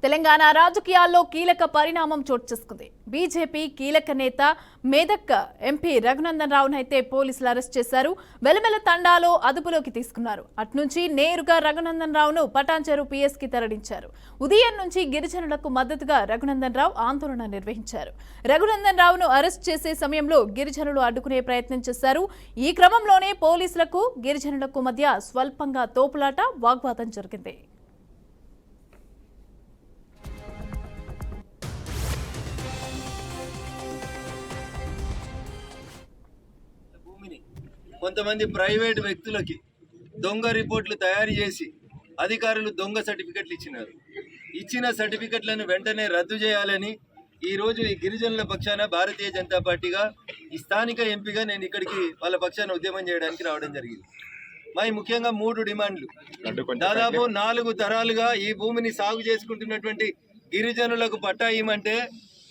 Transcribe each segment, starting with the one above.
తెలంగాణ రాజకీయాల్లో కీలక పరిణామం చోటు చేసుకుంది. బీజేపీ కీలక నేత మేదక్ ఎంపీ రఘునందన్ రావునైతే పోలీసులు అరెస్ట్ చేశారు. వెలమెల తండాలో అదుపులోకి తీసుకున్నారు. అట్నుంచి నేరుగా రఘునందన్ రావును పటాన్చెరు పిఎస్ కి తరలించారు. ఉదయం నుంచి గిరిజనులకు మద్దతుగా రఘునందన్ రావు ఆందోళన నిర్వహించారు. రఘునందన్ రావును అరెస్ట్ చేసే సమయంలో గిరిజనులు అడ్డుకునే ప్రయత్నం చేశారు. ఈ క్రమంలోనే పోలీసులకు గిరిజనులకు మధ్య స్వల్పంగా తోపులాట వాగ్వాదం జరిగింది. కొంతమంది ప్రైవేట్ వ్యక్తులకి దొంగ రిపోర్ట్లు తయారు చేసి అధికారులు దొంగ సర్టిఫికెట్లు ఇచ్చినారు. ఇచ్చిన సర్టిఫికెట్లను వెంటనే రద్దు చేయాలని ఈరోజు ఈ గిరిజనుల పక్షాన భారతీయ జనతా పార్టీగా ఈ స్థానిక ఎంపీగా నేను ఇక్కడికి వాళ్ళ పక్షాన ఉద్యమం చేయడానికి రావడం జరిగింది. ముఖ్యంగా 3 డిమాండ్లు. దాదాపు 4 తరాలుగా ఈ భూమిని సాగు చేసుకుంటున్నటువంటి గిరిజనులకు పట్టా ఇవ్వమంటే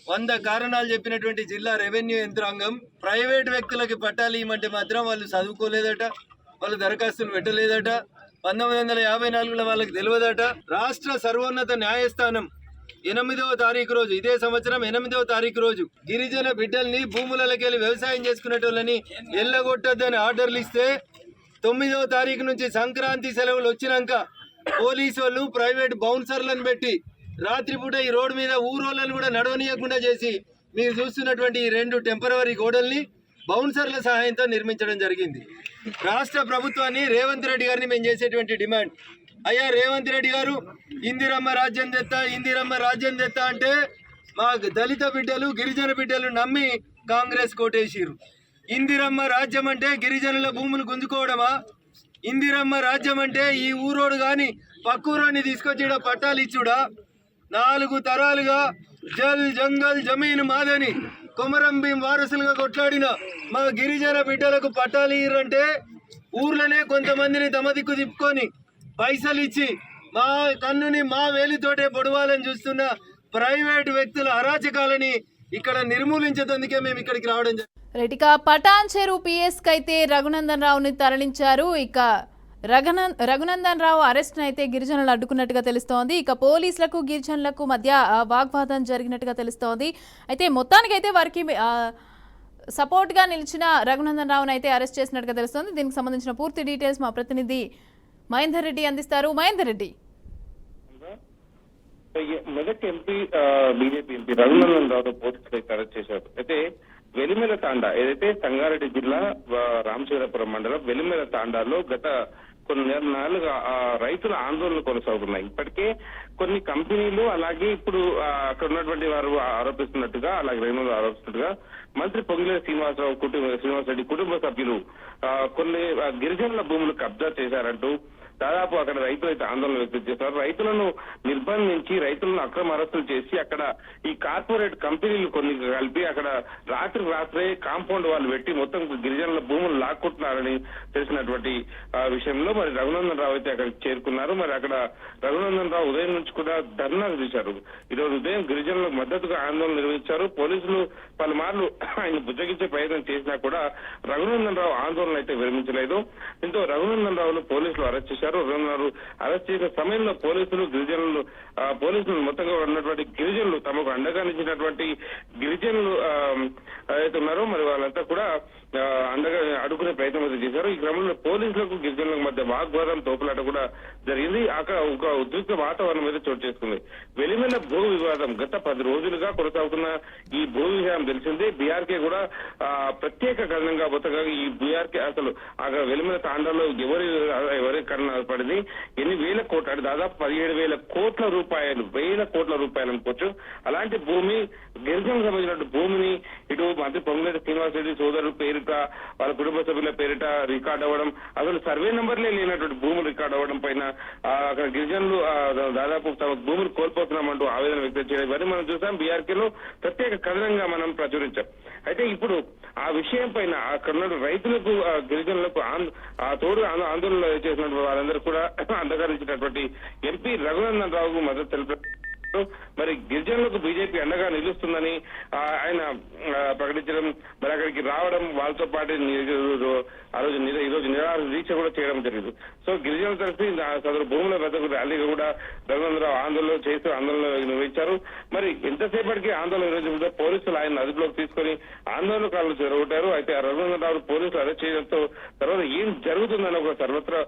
100 కారణాలు చెప్పినటువంటి జిల్లా రెవెన్యూ యంత్రాంగం ప్రైవేట్ వ్యక్తులకి పట్టాలు ఇవ్వమంటే మాత్రం వాళ్ళు చదువుకోలేదట, వాళ్ళు దరఖాస్తులు పెట్టలేదట, 1954లో వాళ్ళకి తెలియదట. రాష్ట్ర సర్వోన్నత న్యాయస్థానం 8వ తారీఖు రోజు, ఇదే సంవత్సరం 8వ తారీఖు రోజు గిరిజన బిడ్డల్ని భూములకి వెళ్ళి వ్యవసాయం చేసుకునేటోళ్ళని ఎల్లగొట్టొద్దని ఆర్డర్లు ఇస్తే 9వ తారీఖు నుంచి సంక్రాంతి సెలవులు వచ్చినాక పోలీసు వాళ్ళు ప్రైవేట్ బౌన్సర్లను పెట్టి రాత్రిపూట ఈ రోడ్డు మీద ఊరోళ్ళను కూడా నడవనీయకుండా చేసి మీరు చూస్తున్నటువంటి ఈ 2 టెంపరవరీ గోడల్ని బౌన్సర్ల సహాయంతో నిర్మించడం జరిగింది. రాష్ట్ర ప్రభుత్వాన్ని రేవంత్ రెడ్డి గారిని మేము చేసేటువంటి డిమాండ్, అయ్యా రేవంత్ రెడ్డి గారు ఇందిరమ్మ రాజ్యం తెత్తా అంటే మా దళిత బిడ్డలు గిరిజన బిడ్డలు నమ్మి కాంగ్రెస్ కోటేసిరు. ఇందిరమ్మ రాజ్యం అంటే గిరిజనుల భూములు గుంజుకోవడమా? ఇందిరమ్మ రాజ్యం అంటే ఈ ఊరోడు కానీ పక్కూరోని తీసుకొచ్చి పట్టాలు ఇచ్చుడా? 4 తరాలుగా జల్ జంగల్ జమీన్ మాదని కొమరం భీం వారసులుగా కొట్లాడిన మా గిరిజన బిడ్డలకు పట్టాలు ఇయ్యంటే ఊర్లోనే కొంతమందిని తమ దిక్కు తిప్పుకొని పైసలు ఇచ్చి మా కన్నుని మా వేలితోటే పొడవాలని చూస్తున్న ప్రైవేట్ వ్యక్తుల అరాచకాలని ఇక్కడ నిర్మూలించేందుకే మేము ఇక్కడికి రావడం జరిగింది. ఇక పటాన్చెరు పిఎస్ కి అయితే రఘునందన్ రావుని తరలించారు. ఇక రఘునందన్ రావు అరెస్ట్ అయితే గిరిజనులు అడ్డుకున్నట్టుగా తెలుస్తోంది. ఇక పోలీసులకు గిరిజనులకు మధ్య వాగ్వాదం జరిగినట్టుగా తెలుస్తోంది. అయితే మొత్తానికైతే వారికి సపోర్ట్ గా నిలిచిన రఘునందన్ రావును అయితే అరెస్ట్ చేసినట్టుగా తెలుస్తోంది. దీనికి సంబంధించిన పూర్తి డీటెయిల్స్ మా ప్రతినిధి మహేందర్ రెడ్డి అందిస్తారు. Mahender Reddy, Medak MP BJP MP Raghunandan Rao పోలీసులు అరెస్ట్ చేశారు. అయితే వెలిమెల తాండా, ఏదైతే సంగారెడ్డి జిల్లా రామచంద్రపురం మండలం వెలిమెల తాండాలో గత కొన్ని నెలలుగా రైతుల ఆందోళనలు కొనసాగుతున్నాయి. ఇప్పటికే కొన్ని కంపెనీలు, అలాగే ఇప్పుడు అక్కడ ఉన్నటువంటి వారు ఆరోపిస్తున్నట్టుగా, అలాగే రైతులు ఆరోపిస్తున్నట్టుగా మంత్రి పొంగులేటి శ్రీనివాసరెడ్డి కుటుంబ సభ్యులు కొన్ని గిరిజనుల భూములు కబ్జా చేశారంటూ దాదాపు అక్కడ రైతులు అయితే ఆందోళన వ్యక్తం చేశారు. రైతులను నిర్బంధించి, రైతులను అక్రమ అరెస్టులు చేసి అక్కడ ఈ కార్పొరేట్ కంపెనీలు కొన్ని కలిపి అక్కడ రాత్రే కాంపౌండ్ వాళ్ళు పెట్టి మొత్తం గిరిజనుల భూములు లాక్కుంటున్నారని తెలిసినటువంటి విషయంలో మరి రఘునందన్ రావు అయితే అక్కడికి చేరుకున్నారు. మరి అక్కడ రఘునందన్ రావు ఉదయం నుంచి కూడా ధర్నాలు చేశారు. ఈరోజు ఉదయం గిరిజనులకు మద్దతుగా ఆందోళన నిర్వహించారు. పోలీసులు పలుమార్లు ఆయన బుజ్జగించే ప్రయత్నం చేసినా కూడా రఘునందన్ రావు ఆందోళన అయితే విరమించలేదు. దీంతో రఘునందన్ రావును పోలీసులు అరెస్ట్ చేశారు. అరెస్ట్ చేసిన సమయంలో పోలీసులు మొత్తంగా ఉన్నటువంటి గిరిజనులు, తమకు అండగా నిలిచినటువంటి గిరిజనులు ఏదైతే ఉన్నారో మరి వాళ్ళంతా కూడా అండగా అడుగునే ప్రయత్నం అయితే చేశారు. ఈ క్రమంలో పోలీసులకు గిరిజనులకు మధ్య వాగ్వాదం, తోపులాట కూడా జరిగింది. అక్కడ ఒక ఉద్రిక్త వాతావరణం మీద చోటు చేసుకుంది. వెలిమెల భూ వివాదం గత 10 రోజులుగా కొనసాగుతున్న ఈ భూ విషయం తెలిసిందే. బీఆర్కే కూడా ప్రత్యేక కథనంగా పోతగా ఈ బీఆర్కే అసలు అక్కడ వెలిమెల తాండాలో ఎవరి కన్నా పడింది, ఎన్ని వేల కోట్ల, అంటే దాదాపు 17,000 కోట్ల రూపాయలు, 1,000 కోట్ల రూపాయలు అనుకోవచ్చు. అలాంటి భూమి, గిరిజనులకు సంబంధించిన భూమిని ఇటు మంత్రి పొంగులేటి శ్రీనివాసరెడ్డి సోదరుల పేరిట, వాళ్ళ కుటుంబ సభ్యుల పేరిట రికార్డ్ అవ్వడం, అసలు సర్వే నంబర్లే లేనటువంటి భూములు రికార్డ్ అవ్వడం పైన అక్కడ గిరిజనులు దాదాపు తమ భూములు కోల్పోతున్నామంటూ ఆవేదన వ్యక్తం చేయడం ఇవన్నీ మనం చూసాం. బీఆర్కేలో ప్రత్యేక కథనంగా మనం ప్రచురించాం. అయితే ఇప్పుడు ఆ విషయం పైన అక్కడ ఉన్న రైతులకు, గిరిజనులకు తోడు ఆందోళన చేసినటువంటి వాళ్ళందరూ కూడా అండగా నిలిచినటువంటి ఎంపీ రఘునందన్ రావుకు మద్దతు తెలిపారు. మరి గిరిజనులకు బీజేపీ అండగా నిలుస్తుందని ఆయన ప్రకటించడం, మరి అక్కడికి రావడం, వాళ్ళతో పాటు ఈ రోజు నిరాహార దీక్ష కూడా చేయడం జరిగింది. సో గిరిజనుల తరఫు సదరు భూముల వద్దకు ర్యాలీగా కూడా రఘునందరావు ఆందోళన నిర్వహించారు. మరి ఎంతసేపటికి ఆందోళన నిర్వహించడంతో పోలీసులు ఆయన అదుపులోకి తీసుకొని ఆందోళనకారులు చెరగొట్టారు. అయితే ఆ రఘునందరావు పోలీసులు అరెస్ట్ చేయడంతో తర్వాత ఏం జరుగుతుందని ఒక సర్వత్రా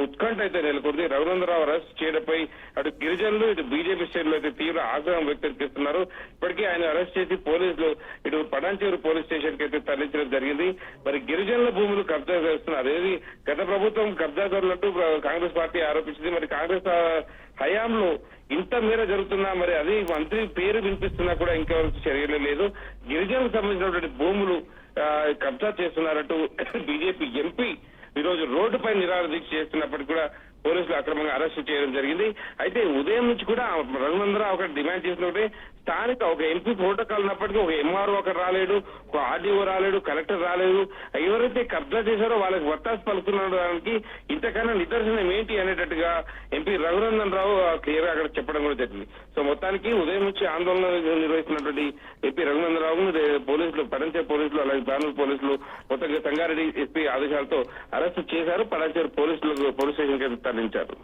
ఉత్కంఠ అయితే నెలకొంది. రఘునందరావు అరెస్ట్ చేయడంపై అటు గిరిజనులు ఇటు బీజేపీ శ్రేణులు అయితే తీవ్ర ఆగ్రహం వ్యక్తం చేస్తున్నారు. ఇప్పటికీ ఆయన అరెస్ట్ చేసి పోలీసులు ఇటు పటాన్చేరు పోలీస్ స్టేషన్ కి అయితే తరలించడం జరిగింది. మరి గిరిజనుల భూములు కబ్జా చేస్తున్నారు. ఏది గత ప్రభుత్వం కబ్జాదారులంటూ కాంగ్రెస్ పార్టీ ఆరోపించింది. మరి కాంగ్రెస్ హయాంలో ఇంత మేర జరుగుతున్నా మరి అది మంత్రి పేరు వినిపిస్తున్నా కూడా ఇంకెవరికి చర్యలు లేదు. గిరిజనులకు సంబంధించినటువంటి భూములు కబ్జా చేస్తున్నారంటూ బీజేపీ ఎంపీ ఈ రోజు రోడ్డుపై నిరాహార దీక్ష చేస్తున్నప్పటికీ కూడా పోలీసులు అక్రమంగా అరెస్ట్ చేయడం జరిగింది. అయితే ఉదయం నుంచి కూడా రఘునందరావు ఒకటి డిమాండ్ చేసినట్టే స్థానిక ఒక ఎంపీ ప్రోటోకాల్ ఉన్నప్పటికీ ఒక ఎంఆర్ఓ ఒకరు రాలేడు, ఒక ఆర్డీఓ రాలేడు, కలెక్టర్ రాలేదు. ఎవరైతే కబ్జా చేశారో వాళ్ళకి వత్తాసు పలుకుతుండడానికి ఇంతకన్నా నిదర్శనం ఏంటి అనేటట్టుగా ఎంపీ రఘునందనరావు క్లియర్ గా అక్కడ చెప్పడం కూడా జరిగింది. సో మొత్తానికి ఉదయం నుంచి ఆందోళన నిర్వహిస్తున్నటువంటి ఎంపీ రఘునందనరావు పోలీసులు, పటాన్చేరు పోలీసులు, అలాగే బెంగళూరు పోలీసులు మొత్తంగా సంగారెడ్డి ఎస్పీ ఆదేశాలతో అరెస్టు చేశారు. పటాన్చేరు పోలీస్ స్టేషన్ కి తరలించారు.